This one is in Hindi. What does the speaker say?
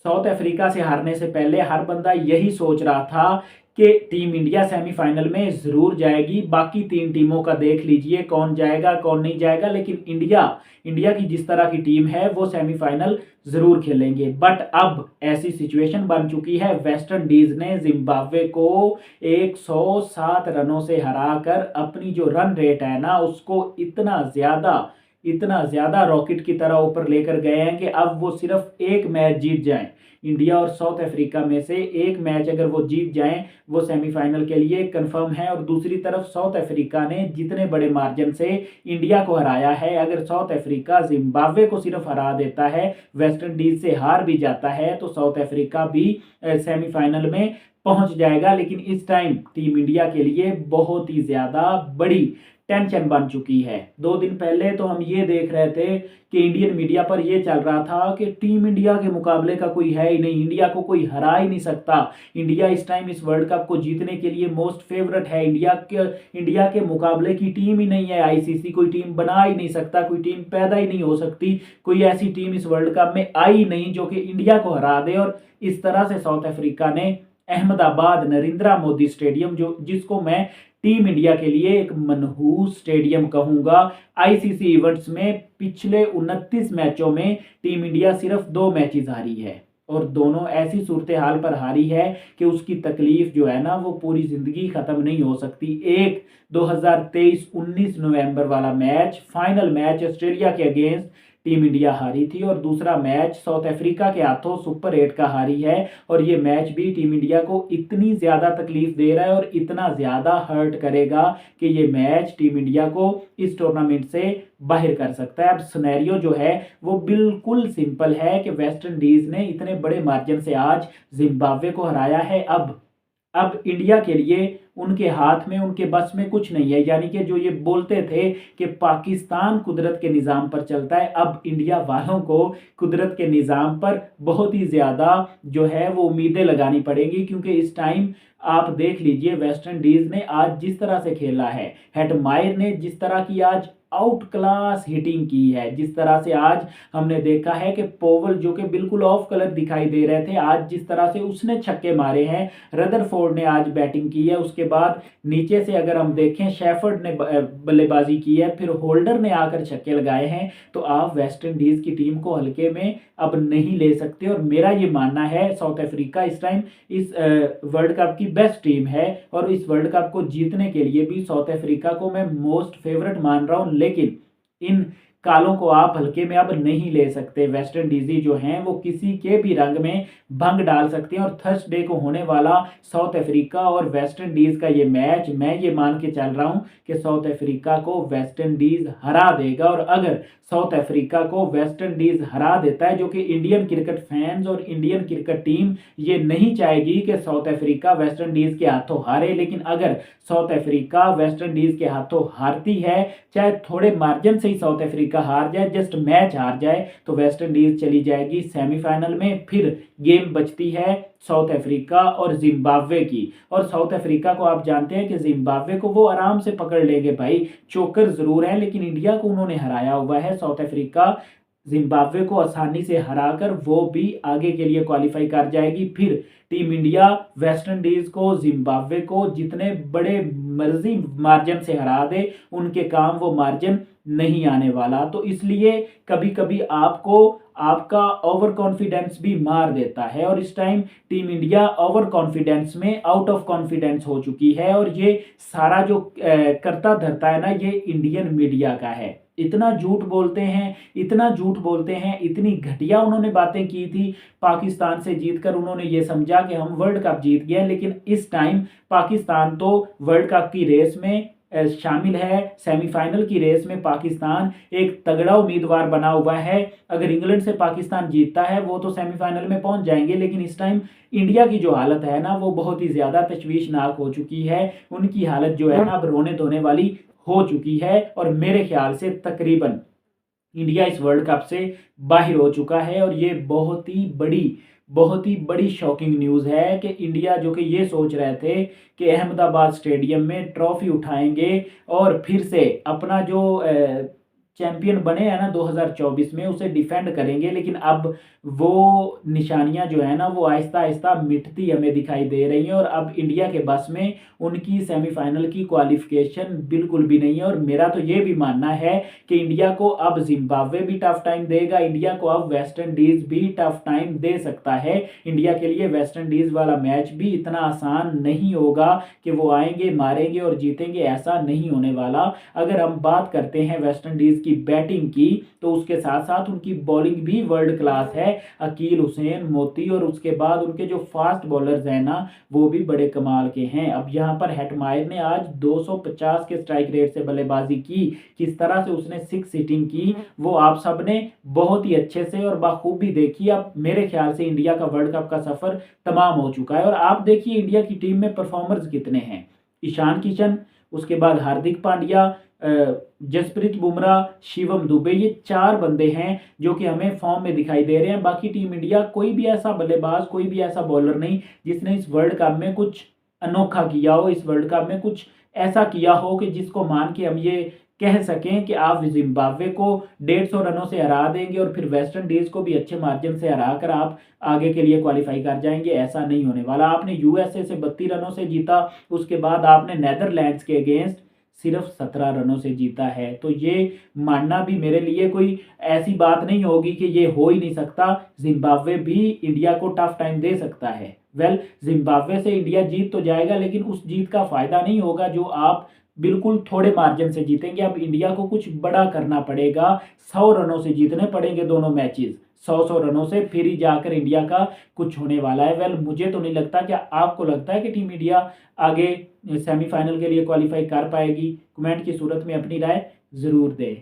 साउथ अफ्रीका से हारने से पहले हर बंदा यही सोच रहा था कि टीम इंडिया सेमीफाइनल में ज़रूर जाएगी, बाकी 3 टीमों का देख लीजिए कौन जाएगा कौन नहीं जाएगा, लेकिन इंडिया इंडिया की जिस तरह की टीम है वो सेमीफाइनल ज़रूर खेलेंगे। बट अब ऐसी सिचुएशन बन चुकी है, वेस्ट इंडीज़ ने जिम्बाब्वे को 107 रनों से हराकर अपनी जो रन रेट है ना उसको इतना ज़्यादा रॉकेट की तरह ऊपर लेकर गए हैं कि अब वो सिर्फ एक मैच जीत जाएं। इंडिया और साउथ अफ्रीका में से एक मैच अगर वो जीत जाएं वो सेमीफाइनल के लिए कंफर्म है। और दूसरी तरफ साउथ अफ्रीका ने जितने बड़े मार्जिन से इंडिया को हराया है, अगर साउथ अफ्रीका जिम्बाब्वे को सिर्फ हरा देता है, वेस्ट इंडीज से हार भी जाता है, तो साउथ अफ्रीका भी सेमीफाइनल में पहुंच जाएगा। लेकिन इस टाइम टीम इंडिया के लिए बहुत ही ज़्यादा बड़ी टेंशन बन चुकी है। 2 दिन पहले तो हम ये देख रहे थे कि इंडियन मीडिया पर ये चल रहा था कि टीम इंडिया के मुकाबले का कोई है ही नहीं, इंडिया को कोई हरा ही नहीं सकता, इंडिया इस टाइम इस वर्ल्ड कप को जीतने के लिए मोस्ट फेवरेट है, इंडिया के मुकाबले की टीम ही नहीं है, आईसीसी कोई टीम बना ही नहीं सकता, कोई टीम पैदा ही नहीं हो सकती, कोई ऐसी टीम इस वर्ल्ड कप में आई नहीं जो कि इंडिया को हरा दे। और इस तरह से साउथ अफ्रीका ने अहमदाबाद नरेंद्र मोदी स्टेडियम, जो जिसको मैं टीम इंडिया के लिए एक मनहूस स्टेडियम कहूंगा, आईसीसी इवेंट्स में पिछले 29 मैचों में टीम इंडिया सिर्फ 2 मैचेस हारी है, और दोनों ऐसी सूरत हाल पर हारी है कि उसकी तकलीफ जो है ना वो पूरी जिंदगी खत्म नहीं हो सकती। एक 2023 19 नवंबर वाला मैच, फाइनल मैच ऑस्ट्रेलिया के अगेंस्ट टीम इंडिया हारी थी, और दूसरा मैच साउथ अफ्रीका के हाथों सुपर 8 का हारी है। और ये मैच भी टीम इंडिया को इतनी ज़्यादा तकलीफ दे रहा है और इतना ज़्यादा हर्ट करेगा कि ये मैच टीम इंडिया को इस टूर्नामेंट से बाहर कर सकता है। अब सिनेरियो जो है वो बिल्कुल सिंपल है कि वेस्ट इंडीज़ ने इतने बड़े मार्जिन से आज जिम्बाब्वे को हराया है। अब इंडिया के लिए उनके हाथ में, उनके बस में कुछ नहीं है। यानी कि जो ये बोलते थे कि पाकिस्तान कुदरत के निज़ाम पर चलता है, अब इंडिया वालों को कुदरत के निज़ाम पर बहुत ही ज़्यादा जो है वो उम्मीदें लगानी पड़ेंगी, क्योंकि इस टाइम आप देख लीजिए वेस्ट इंडीज़ ने आज जिस तरह से खेला है, हेटमायर ने जिस तरह की आज आउट क्लास हिटिंग की है, जिस तरह से आज हमने देखा है कि पोवल जो कि बिल्कुल ऑफ कलर दिखाई दे रहे थे, आज जिस तरह से उसने छक्के मारे हैं, रदरफोर्ड ने आज बैटिंग की है, उसके बाद नीचे से अगर हम देखें शेफर्ड ने बल्लेबाजी की है, फिर होल्डर ने आकर छक्के लगाए हैं। तो आप वेस्ट इंडीज़ की टीम को हल्के में अब नहीं ले सकते, और मेरा ये मानना है साउथ अफ्रीका इस टाइम इस वर्ल्ड कप की बेस्ट टीम है, और इस वर्ल्ड कप को जीतने के लिए भी साउथ अफ्रीका को मैं मोस्ट फेवरेट मान रहा हूँ। लेकिन इन कालों को आप हल्के में अब नहीं ले सकते। वेस्ट इंडीज़ी जो हैं वो किसी के भी रंग में भंग डाल सकते हैं, और थर्सडे को होने वाला साउथ अफ्रीका और वेस्ट इंडीज़ का ये मैच, मैं ये मान के चल रहा हूँ कि साउथ अफ्रीका को वेस्ट इंडीज़ हरा देगा। और अगर साउथ अफ्रीका को वेस्ट इंडीज़ हरा देता है, जो कि इंडियन क्रिकेट फैंस और इंडियन क्रिकेट टीम ये नहीं चाहेगी कि साउथ अफ्रीका वेस्ट इंडीज़ के हाथों हारे, लेकिन अगर साउथ अफ्रीका वेस्ट इंडीज़ के हाथों हारती है, चाहे थोड़े मार्जिन से ही साउथ अफ्रीका हार जाए, जस्ट मैच हार जाए, तो वेस्ट इंडीज़ चली जाएगी सेमीफाइनल में। फिर गेम बचती है साउथ अफ्रीका और जिम्बाब्वे की, और साउथ अफ्रीका को आप जानते हैं कि जिम्बाब्वे को वो आराम से पकड़ लेंगे भाई, चोकर ज़रूर है लेकिन इंडिया को उन्होंने हराया हुआ है। साउथ अफ्रीका जिम्बाब्वे को आसानी से हराकर वो भी आगे के लिए क्वालिफाई कर जाएगी। फिर टीम इंडिया वेस्ट इंडीज़ को, जिम्बाब्वे को जितने बड़े मर्जी मार्जिन से हरा दे, उनके काम वो मार्जिन नहीं आने वाला। तो इसलिए कभी कभी आपको आपका ओवर कॉन्फिडेंस भी मार देता है, और इस time team India over confidence में आउट ऑफ कॉन्फिडेंस हो चुकी है। और ये सारा जो करता धरता है ना, ये इंडियन मीडिया का है। इतना झूठ बोलते हैं, इतना झूठ बोलते हैं, इतनी घटिया उन्होंने बातें की थी। पाकिस्तान से जीतकर उन्होंने ये समझा कि हम वर्ल्ड कप जीत गए, लेकिन इस टाइम पाकिस्तान तो वर्ल्ड कप की रेस में शामिल है। सेमीफाइनल की रेस में पाकिस्तान एक तगड़ा उम्मीदवार बना हुआ है। अगर इंग्लैंड से पाकिस्तान जीतता है वो तो सेमीफाइनल में पहुंच जाएंगे, लेकिन इस टाइम इंडिया की जो हालत है ना वो बहुत ही ज़्यादा तशवीशनाक हो चुकी है। उनकी हालत जो है ना अब रोने धोने वाली हो चुकी है, और मेरे ख्याल से तकरीबन इंडिया इस वर्ल्ड कप से बाहर हो चुका है। और ये बहुत ही बड़ी शॉकिंग न्यूज़ है कि इंडिया जो कि ये सोच रहे थे कि अहमदाबाद स्टेडियम में ट्रॉफी उठाएंगे और फिर से अपना जो चैंपियन बने हैं ना 2024 में, उसे डिफेंड करेंगे। लेकिन अब वो निशानियां जो है ना वो आहिस्ता आहिस्ता मिटती हमें दिखाई दे रही हैं, और अब इंडिया के बस में उनकी सेमीफाइनल की क्वालिफिकेशन बिल्कुल भी नहीं है। और मेरा तो ये भी मानना है कि इंडिया को अब जिम्बाब्वे भी टफ टाइम देगा, इंडिया को अब वेस्ट इंडीज भी टफ टाइम दे सकता है। इंडिया के लिए वेस्ट इंडीज वाला मैच भी इतना आसान नहीं होगा कि वो आएंगे, मारेंगे और जीतेंगे, ऐसा नहीं होने वाला। अगर हम बात करते हैं वेस्ट इंडीज की बैटिंग की, तो उसके साथ साथ उनकी बॉलिंग भी वर्ल्ड क्लास है। अकील हुसैन, मोती, और उसके बाद उनके जो फास्ट बॉलर्स हैं ना वो भी बड़े कमाल के हैं। अब यहाँ पर हेटमायर ने आज 250 के स्ट्राइक रेट से बल्लेबाजी की, किस तरह से उसने 6 हिटिंग की वो आप सब ने बहुत ही अच्छे से और बाखूबी देखी। अब मेरे ख्याल से इंडिया का वर्ल्ड कप का सफर तमाम हो चुका है। और आप देखिए इंडिया की टीम में परफॉर्मर्स कितने हैं। ईशान किशन, उसके बाद हार्दिक पांड्या, जसप्रीत बुमराह, शिवम दुबे, ये 4 बंदे हैं जो कि हमें फॉर्म में दिखाई दे रहे हैं। बाकी टीम इंडिया कोई भी ऐसा बल्लेबाज, कोई भी ऐसा बॉलर नहीं जिसने इस वर्ल्ड कप में कुछ अनोखा किया हो, इस वर्ल्ड कप में कुछ ऐसा किया हो कि जिसको मान के हम ये कह सकें कि आप जिम्बाब्वे को 150 रनों से हरा देंगे और फिर वेस्ट इंडीज को भी अच्छे मार्जिन से हरा कर आप आगे के लिए क्वालिफाई कर जाएंगे। ऐसा नहीं होने वाला। आपने यूएसए से 32 रनों से जीता, उसके बाद आपने नेदरलैंड्स के अगेंस्ट सिर्फ 17 रनों से जीता है। तो ये मानना भी मेरे लिए कोई ऐसी बात नहीं होगी कि ये हो ही नहीं सकता। जिम्बाब्वे भी इंडिया को टफ टाइम दे सकता है। जिम्बाब्वे से इंडिया जीत तो जाएगा, लेकिन उस जीत का फायदा नहीं होगा जो आप बिल्कुल थोड़े मार्जिन से जीतेंगे। अब इंडिया को कुछ बड़ा करना पड़ेगा, 100 रनों से जीतने पड़ेंगे दोनों मैचेस, 100 रनों से, फिर ही जाकर इंडिया का कुछ होने वाला है। मुझे तो नहीं लगता। क्या आपको लगता है कि टीम इंडिया आगे सेमीफाइनल के लिए क्वालिफाई कर पाएगी? कमेंट की सूरत में अपनी राय जरूर दें।